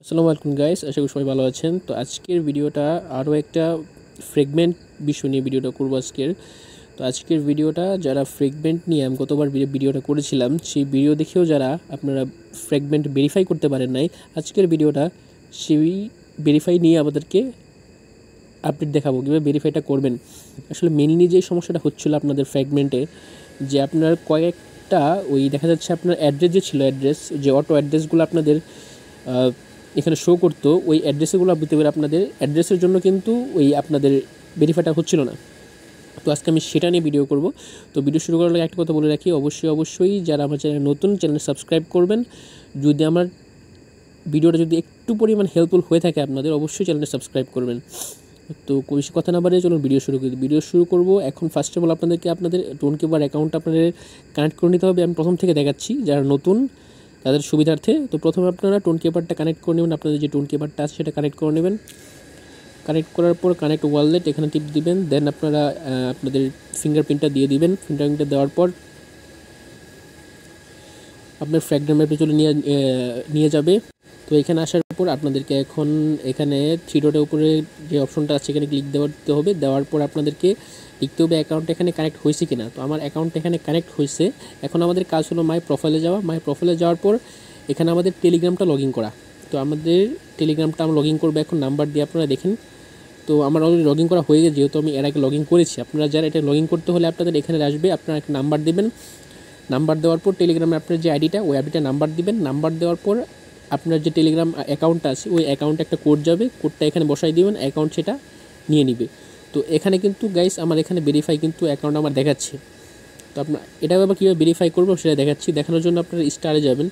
আসসালামু আলাইকুম গাইস, আশা করি সবাই ভালো আছেন। তো আজকের ভিডিওটা আরও একটা ফ্রেগমেন্ট বিষয় নিয়ে ভিডিওটা করবো আজকের। তো আজকের ভিডিওটা যারা ফ্রেগমেন্ট নিয়ে আমি গতবার ভিডিওটা করেছিলাম, সেই ভিডিও দেখেও যারা আপনারা ফ্রেগমেন্ট ভেরিফাই করতে পারেন নাই, আজকের ভিডিওটা সেই ভেরিফাই নিয়ে আমাদেরকে আপডেট দেখাবো কীভাবে ভেরিফাইটা করবেন। আসলে মেনলি যে সমস্যাটা হচ্ছিলো আপনাদের ফ্র্যাগমেন্টে, যে আপনার কয়েকটা ওই দেখা যাচ্ছে আপনার অ্যাড্রেস যে ছিল, অ্যাড্রেস যে অটো অ্যাড্রেসগুলো আপনাদের এখানে শো করতো, ওই অ্যাড্রেসগুলো বুঝতে পারে আপনাদের অ্যাড্রেসের জন্য কিন্তু ওই আপনাদের ভেরিফাইটা হচ্ছিল না। তো আজকে আমি সেটা নিয়ে ভিডিও করব। তো ভিডিও শুরু করার আগে একটা কথা বলে রাখি, অবশ্যই যারা আমার চ্যানেল নতুন, চ্যানেল সাবস্ক্রাইব করবেন। যদি আমার ভিডিওটা যদি একটু পরিমাণ হেল্পফুল হয়ে থাকে আপনাদের, অবশ্যই চ্যানেলটা সাবস্ক্রাইব করবেন। তো বেশি কথা না বাড়িয়ে চলুন ভিডিও শুরু করব। এখন ফার্স্ট অফ অল আপনাদেরকে আপনাদের টোনকিপার অ্যাকাউন্ট আপনাদের কানেক্ট করে নিতে হবে। আমি প্রথম থেকে দেখাচ্ছি যারা নতুন তাদের সুবিধার্থে। তো প্রথমে আপনারা টোনকিপারটা কানেক্ট করে নেবেন, আপনাদের যে টোনকিপারটা আছে সেটা কানেক্ট করে নেবেন। কানেক্ট করার পর কানেক্ট ওয়ালেট এখানে টিপ দিবেন। দেন আপনারা আপনাদের ফিঙ্গারপ্রিন্টটা দিয়ে দিবেন। ফিঙ্গারপ্রিন্টটা দেওয়ার পর আপনার ফ্র্যাগমেন্ট ম্যাপে চলে নিয়ে যাবে। তো এখানে আসার পর আপনাদেরকে এখন এখানে থ্রি ডটের উপরে যে অপশনটা আছে এখানে ক্লিক দিতে হবে। দেওয়ার পর আপনাদেরকে লিখতে হবে অ্যাকাউন্ট এখানে কানেক্ট হয়েছে কিনা। তো আমার অ্যাকাউন্ট এখানে কানেক্ট হয়েছে। এখন আমাদের কাজ হলো মাই প্রোফাইলে যাওয়া। মাই প্রোফাইলে যাওয়ার পর এখানে আমাদের টেলিগ্রামটা লগ ইন করা। তো আমাদের টেলিগ্রামটা আমরা লগ ইন করবো এখন নাম্বার দিয়ে, আপনারা দেখেন। তো আমার অলরেডি লগ ইন করা হয়ে গেছে, যেহেতু আমি এর আগে লগ ইন করেছি। আপনারা যারা এটা লগ ইন করতে হলে আপনাদের এখানে আসবে, আপনারা একটা নাম্বার দেবেন। নাম্বার দেওয়ার পর টেলিগ্রামে আপনার যে আইডিটা, ওই আইডিটা নাম্বার দিবেন। নাম্বার দেওয়ার পর আপনার যে টেলিগ্রাম অ্যাকাউন্টটা আছে ওই অ্যাকাউন্টে একটা কোড যাবে, কোডটা এখানে বসাই দিবেন, অ্যাকাউন্ট সেটা নিয়ে নিবে। তো এখানে কিন্তু গাইস আমার এখানে ভেরিফাই কিন্তু অ্যাকাউন্ট আমার দেখাচ্ছে। তো আপনার এটা আবার কীভাবে ভেরিফাই করবো সেটা দেখাচ্ছি। দেখানোর জন্য আপনারা স্টারে যাবেন,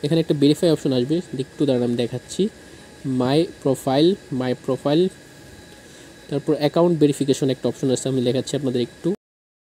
এখানে একটা ভেরিফাই অপশন আসবে, একটু দাঁড়ান আমি দেখাচ্ছি। মাই প্রোফাইল, তারপর অ্যাকাউন্ট ভেরিফিকেশন একটা অপশন আছে, আমি দেখাচ্ছি আপনাদের একটু।